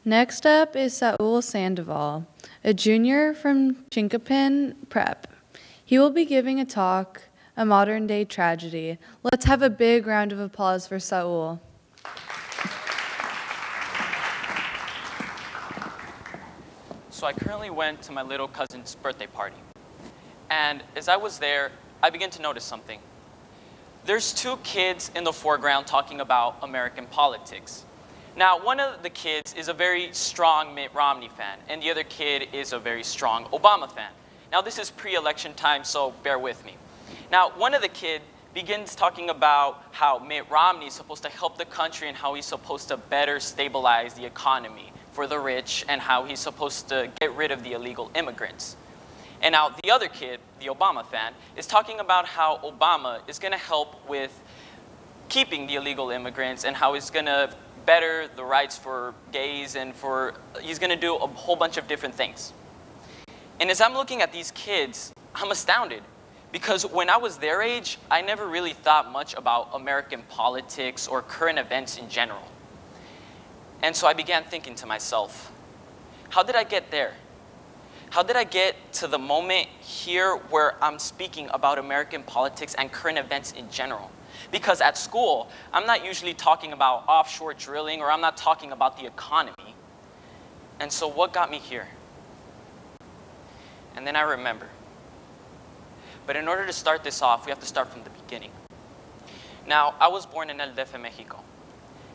Next up is Saul Sandoval, a junior from Chinkapin Prep. He will be giving a talk, A Modern Day Tragedy. Let's have a big round of applause for Saul. So I currently went to my little cousin's birthday party. And as I was there, I began to notice something. There's two kids in the foreground talking about American politics. Now, one of the kids is a very strong Mitt Romney fan, and the other kid is a very strong Obama fan. Now, this is pre-election time, so bear with me. Now, one of the kids begins talking about how Mitt Romney is supposed to help the country and how he's supposed to better stabilize the economy for the rich and how he's supposed to get rid of the illegal immigrants. And now the other kid, the Obama fan, is talking about how Obama is going to help with keeping the illegal immigrants and how he's going to better the rights for gays and he's going to do a whole bunch of different things. And as I'm looking at these kids, I'm astounded. Because when I was their age, I never really thought much about American politics or current events in general. And so I began thinking to myself, how did I get there? How did I get to the moment here where I'm speaking about American politics and current events in general? Because at school, I'm not usually talking about offshore drilling or I'm not talking about the economy. And so what got me here? And then I remember. But in order to start this off, we have to start from the beginning. Now, I was born in El DF, Mexico.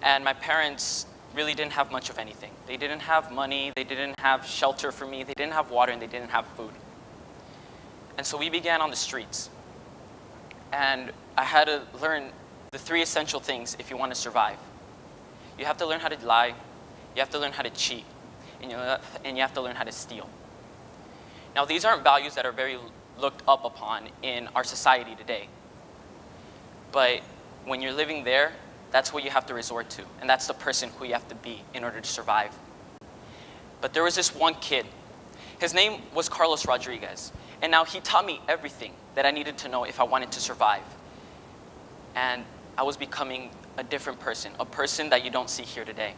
And my parents really didn't have much of anything. They didn't have money, they didn't have shelter for me, they didn't have water, and they didn't have food. And so we began on the streets. And I had to learn the three essential things if you want to survive. You have to learn how to lie, you have to learn how to cheat, and you have to learn how to steal. Now, these aren't values that are very looked up upon in our society today. But when you're living there, that's what you have to resort to, and that's the person who you have to be in order to survive. But there was this one kid. His name was Carlos Rodriguez, and now he taught me everything that I needed to know if I wanted to survive. And I was becoming a different person, a person that you don't see here today.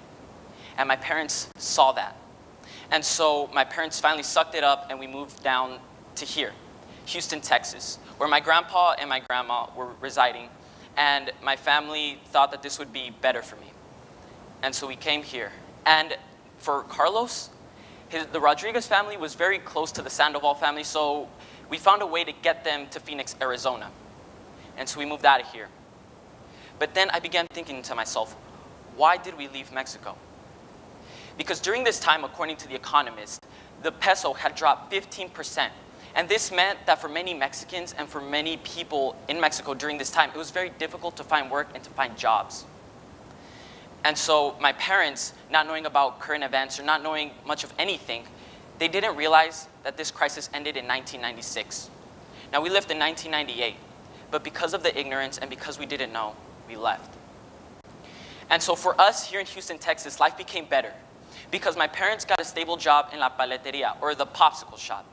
And my parents saw that. And so my parents finally sucked it up, and we moved down to here, Houston, Texas, where my grandpa and my grandma were residing. And my family thought that this would be better for me. And so we came here. And for Carlos, the Rodriguez family was very close to the Sandoval family, so we found a way to get them to Phoenix, Arizona. And so we moved out of here. But then I began thinking to myself, why did we leave Mexico? Because during this time, according to The Economist, the peso had dropped 15%. And this meant that for many Mexicans and for many people in Mexico during this time, it was very difficult to find work and to find jobs. And so my parents, not knowing about current events or not knowing much of anything, they didn't realize that this crisis ended in 1996. Now, we left in 1998, but because of the ignorance and because we didn't know, we left. And so for us here in Houston, Texas, life became better because my parents got a stable job in la paleteria, or the popsicle shop.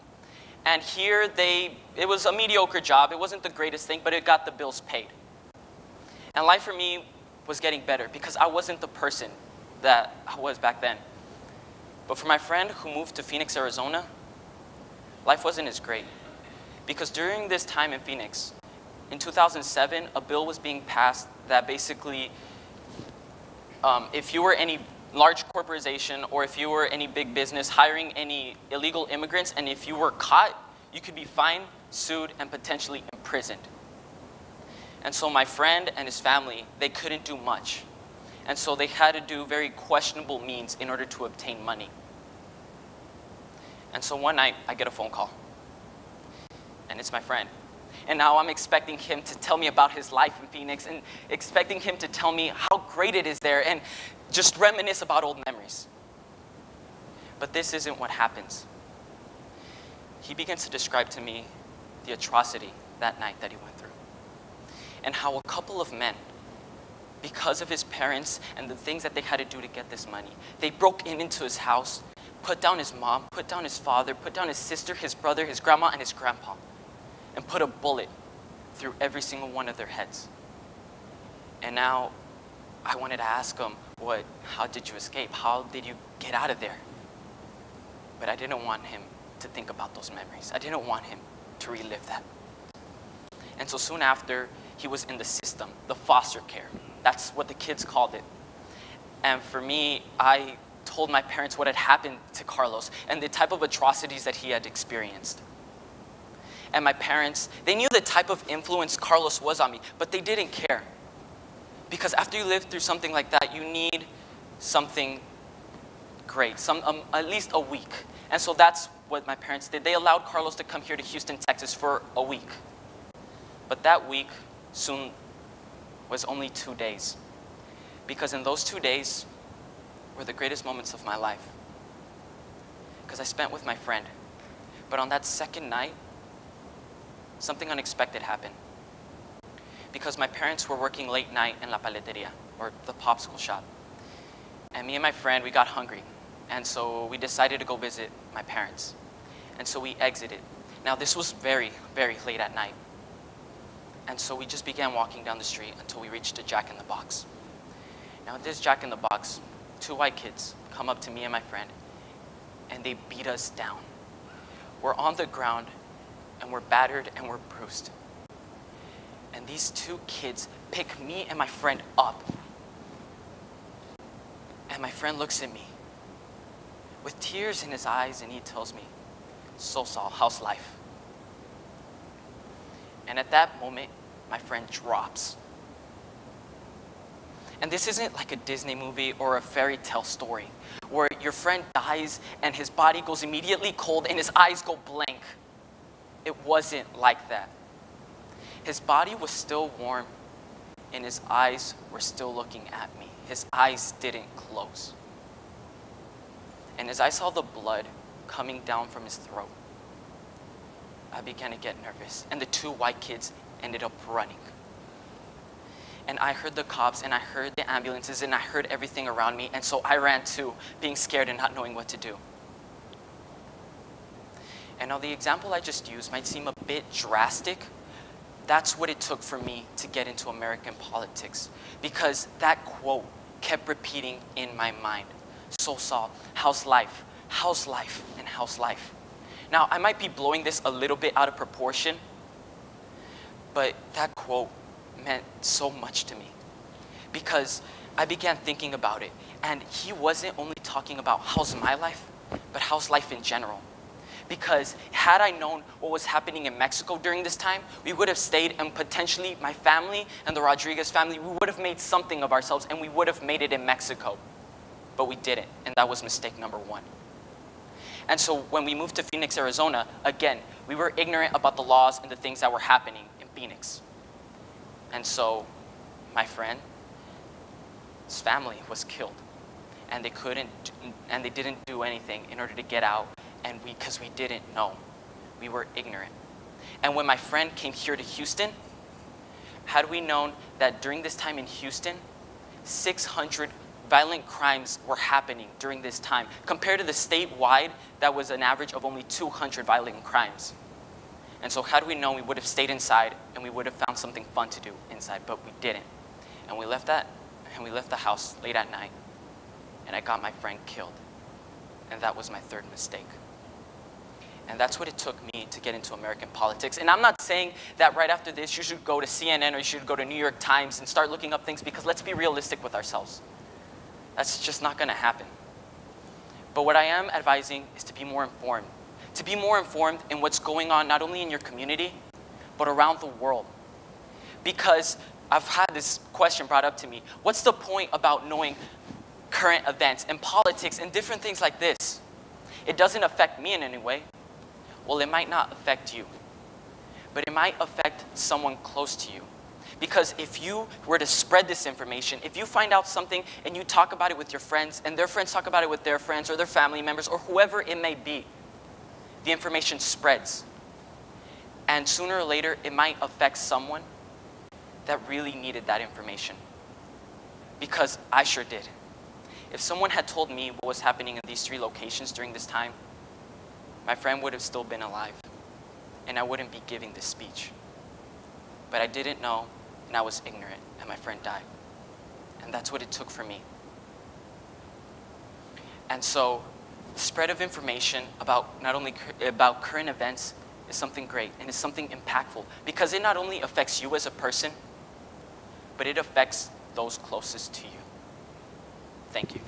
And here it was a mediocre job. It wasn't the greatest thing, but it got the bills paid. And life for me was getting better because I wasn't the person that I was back then. But for my friend who moved to Phoenix, Arizona, life wasn't as great. Because during this time in Phoenix, in 2007, a bill was being passed that basically, if you were any large corporation or if you were any big business hiring any illegal immigrants, and if you were caught, you could be fined, sued, and potentially imprisoned. And so my friend and his family, they couldn't do much. And so they had to do very questionable means in order to obtain money. And so one night, I get a phone call. And it's my friend. And now I'm expecting him to tell me about his life in Phoenix and expecting him to tell me how great it is there and just reminisce about old memories. But this isn't what happens. He begins to describe to me the atrocity that night that he went through. And how a couple of men, because of his parents and the things that they had to do to get this money, they broke into his house, put down his mom, put down his father, put down his sister, his brother, his grandma, and his grandpa, and put a bullet through every single one of their heads. And now I wanted to ask him, how did you escape? How did you get out of there? But I didn't want him to think about those memories. I didn't want him to relive that. And so soon after, he was in the system, the foster care. That's what the kids called it. And for me, I told my parents what had happened to Carlos and the type of atrocities that he had experienced. And my parents, they knew the type of influence Carlos was on me, but they didn't care. Because after you live through something like that, you need something great, at least a week. And so that's what my parents did. They allowed Carlos to come here to Houston, Texas for a week. But that week soon was only 2 days. Because in those 2 days were the greatest moments of my life. Because I spent with my friend. But on that second night, something unexpected happened. Because my parents were working late night in La Paleteria, or the popsicle shop. And me and my friend, we got hungry. And so we decided to go visit my parents. And so we exited. Now this was very, very late at night. And so we just began walking down the street until we reached a Jack in the Box. Now at this Jack in the Box, 2 white kids come up to me and my friend, and they beat us down. We're on the ground, and we're battered and we're bruised. And these 2 kids pick me and my friend up. And my friend looks at me with tears in his eyes, and he tells me, "So Saul, how's life?" And at that moment, my friend drops. And this isn't like a Disney movie or a fairy tale story where your friend dies and his body goes immediately cold and his eyes go blank. It wasn't like that. His body was still warm and his eyes were still looking at me. His eyes didn't close. And as I saw the blood coming down from his throat, I began to get nervous. And the 2 white kids ended up running. And I heard the cops, and I heard the ambulances, and I heard everything around me. And so I ran too, being scared and not knowing what to do. And now the example I just used might seem a bit drastic. That's what it took for me to get into American politics. Because that quote kept repeating in my mind. "So Saul, how's life? How's life? And how's life?" Now, I might be blowing this a little bit out of proportion, but that quote meant so much to me because I began thinking about it. And he wasn't only talking about how's my life, but how's life in general. Because had I known what was happening in Mexico during this time, we would have stayed, and potentially my family and the Rodriguez family, we would have made something of ourselves and we would have made it in Mexico. But we didn't, and that was mistake number 1. And so when we moved to Phoenix, Arizona, again, we were ignorant about the laws and the things that were happening in Phoenix. And so my friend's family was killed, and they didn't do anything in order to get out, and because we didn't know, we were ignorant. And when my friend came here to Houston, had we known that during this time in Houston, 600 violent crimes were happening during this time, compared to the statewide, that was an average of only 200 violent crimes. And so had we known, we would have stayed inside and we would have found something fun to do inside, but we didn't. And we left the house late at night, and I got my friend killed. And that was my 3rd mistake. And that's what it took me to get into American politics. And I'm not saying that right after this, you should go to CNN or you should go to New York Times and start looking up things, because let's be realistic with ourselves. That's just not going to happen. But what I am advising is to be more informed. To be more informed in what's going on, not only in your community, but around the world. Because I've had this question brought up to me. What's the point about knowing current events and politics and different things like this? It doesn't affect me in any way. Well, it might not affect you, but it might affect someone close to you. Because if you were to spread this information, if you find out something and you talk about it with your friends, and their friends talk about it with their friends or their family members or whoever it may be, the information spreads. And sooner or later, it might affect someone that really needed that information. Because I sure did. If someone had told me what was happening in these 3 locations during this time, my friend would have still been alive, and I wouldn't be giving this speech. But I didn't know, and I was ignorant, and my friend died. And that's what it took for me. And so the spread of information about not only about current events is something great and it's something impactful because it not only affects you as a person, but it affects those closest to you. Thank you.